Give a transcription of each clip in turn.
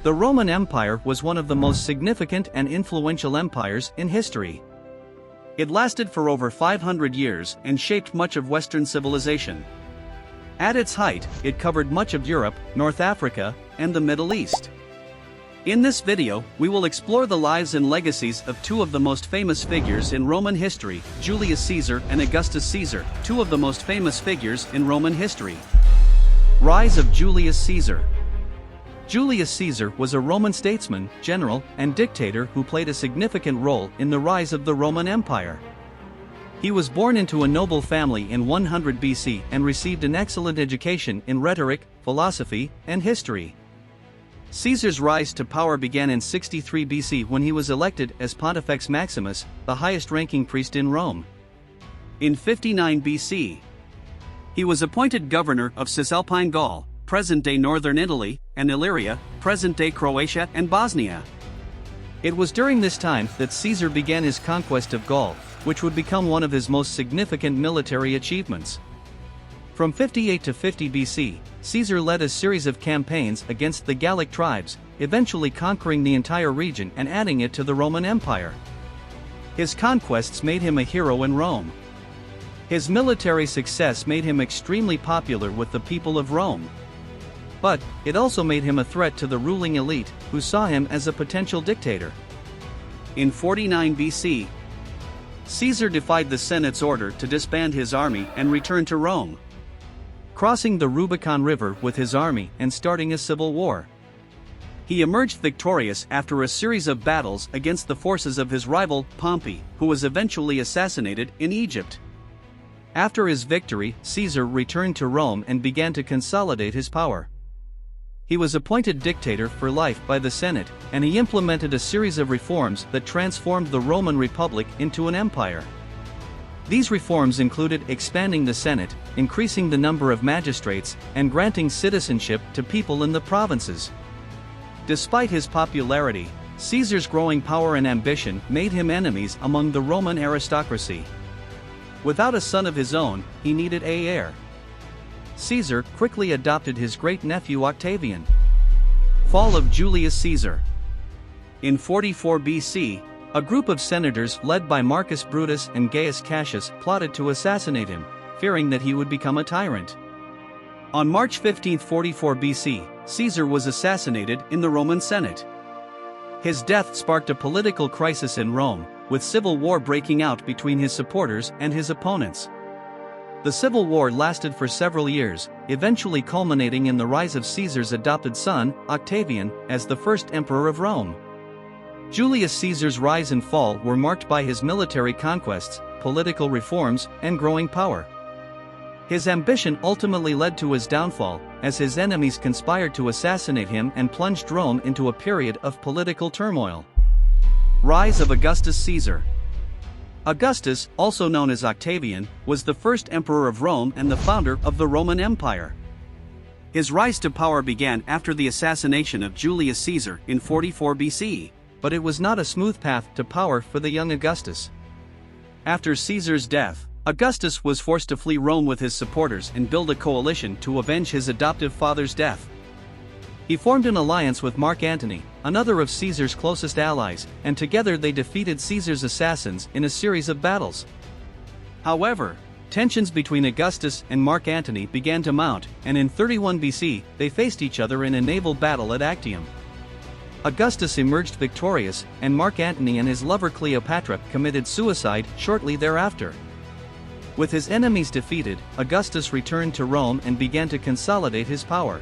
The Roman Empire was one of the most significant and influential empires in history. It lasted for over 500 years and shaped much of Western civilization. At its height, it covered much of Europe, North Africa, and the Middle East. In this video, we will explore the lives and legacies of two of the most famous figures in Roman history, Julius Caesar and Augustus Caesar, two of the most famous figures in Roman history. Rise of Julius Caesar. Julius Caesar was a Roman statesman, general, and dictator who played a significant role in the rise of the Roman Empire. He was born into a noble family in 100 BC and received an excellent education in rhetoric, philosophy, and history. Caesar's rise to power began in 63 BC when he was elected as Pontifex Maximus, the highest-ranking priest in Rome. In 59 BC, he was appointed governor of Cisalpine Gaul, present-day northern Italy, and Illyria, present-day Croatia and Bosnia. It was during this time that Caesar began his conquest of Gaul, which would become one of his most significant military achievements. From 58 to 50 BC, Caesar led a series of campaigns against the Gallic tribes, eventually conquering the entire region and adding it to the Roman Empire. His conquests made him a hero in Rome. His military success made him extremely popular with the people of Rome. But it also made him a threat to the ruling elite, who saw him as a potential dictator. In 49 BC, Caesar defied the Senate's order to disband his army and return to Rome, crossing the Rubicon River with his army and starting a civil war. He emerged victorious after a series of battles against the forces of his rival, Pompey, who was eventually assassinated in Egypt. After his victory, Caesar returned to Rome and began to consolidate his power. He was appointed dictator for life by the Senate, and he implemented a series of reforms that transformed the Roman Republic into an empire. These reforms included expanding the Senate, increasing the number of magistrates, and granting citizenship to people in the provinces. Despite his popularity, Caesar's growing power and ambition made him enemies among the Roman aristocracy. Without a son of his own, he needed an heir. Caesar quickly adopted his great-nephew Octavian. Fall of Julius Caesar. In 44 BC, a group of senators led by Marcus Brutus and Gaius Cassius plotted to assassinate him, fearing that he would become a tyrant. On March 15, 44 BC, Caesar was assassinated in the Roman Senate. His death sparked a political crisis in Rome, with civil war breaking out between his supporters and his opponents. The civil war lasted for several years, eventually culminating in the rise of Caesar's adopted son, Octavian, as the first emperor of Rome. Julius Caesar's rise and fall were marked by his military conquests, political reforms, and growing power. His ambition ultimately led to his downfall, as his enemies conspired to assassinate him and plunged Rome into a period of political turmoil. Rise of Augustus Caesar. Augustus, also known as Octavian, was the first emperor of Rome and the founder of the Roman Empire. His rise to power began after the assassination of Julius Caesar in 44 BC, but it was not a smooth path to power for the young Augustus. After Caesar's death, Augustus was forced to flee Rome with his supporters and build a coalition to avenge his adoptive father's death. He formed an alliance with Mark Antony, another of Caesar's closest allies, and together they defeated Caesar's assassins in a series of battles. However, tensions between Augustus and Mark Antony began to mount, and in 31 BC, they faced each other in a naval battle at Actium. Augustus emerged victorious, and Mark Antony and his lover Cleopatra committed suicide shortly thereafter. With his enemies defeated, Augustus returned to Rome and began to consolidate his power.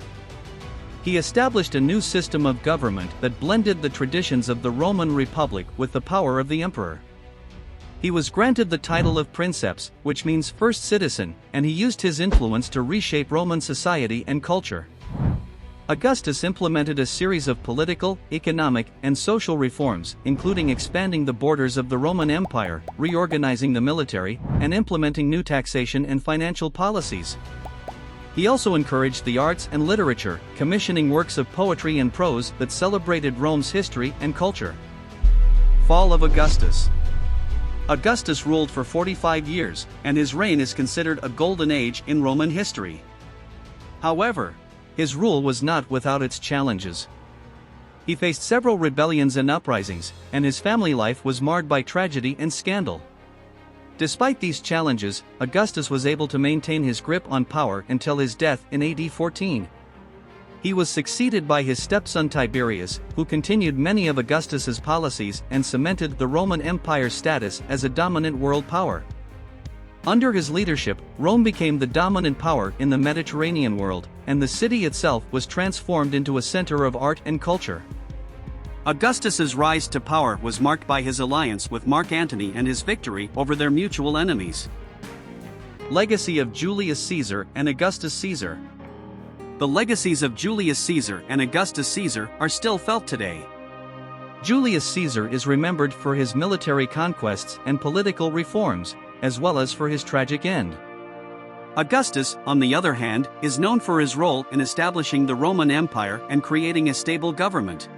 He established a new system of government that blended the traditions of the Roman Republic with the power of the emperor. He was granted the title of princeps, which means first citizen, and he used his influence to reshape Roman society and culture. Augustus implemented a series of political, economic, and social reforms, including expanding the borders of the Roman Empire, reorganizing the military, and implementing new taxation and financial policies. He also encouraged the arts and literature, commissioning works of poetry and prose that celebrated Rome's history and culture. Fall of Augustus. Augustus ruled for 45 years, and his reign is considered a golden age in Roman history. However, his rule was not without its challenges. He faced several rebellions and uprisings, and his family life was marred by tragedy and scandal. Despite these challenges, Augustus was able to maintain his grip on power until his death in AD 14. He was succeeded by his stepson Tiberius, who continued many of Augustus's policies and cemented the Roman Empire's status as a dominant world power. Under his leadership, Rome became the dominant power in the Mediterranean world, and the city itself was transformed into a center of art and culture. Augustus's rise to power was marked by his alliance with Mark Antony and his victory over their mutual enemies. Legacy of Julius Caesar and Augustus Caesar. The legacies of Julius Caesar and Augustus Caesar are still felt today. Julius Caesar is remembered for his military conquests and political reforms, as well as for his tragic end. Augustus, on the other hand, is known for his role in establishing the Roman Empire and creating a stable government.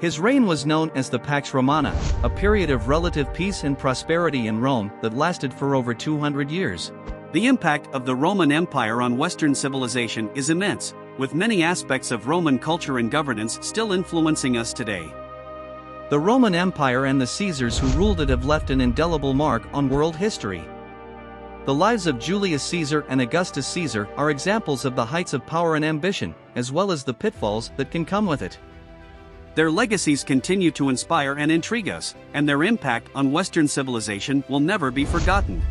His reign was known as the Pax Romana, a period of relative peace and prosperity in Rome that lasted for over 200 years. The impact of the Roman Empire on Western civilization is immense, with many aspects of Roman culture and governance still influencing us today. The Roman Empire and the Caesars who ruled it have left an indelible mark on world history. The lives of Julius Caesar and Augustus Caesar are examples of the heights of power and ambition, as well as the pitfalls that can come with it. Their legacies continue to inspire and intrigue us, and their impact on Western civilization will never be forgotten.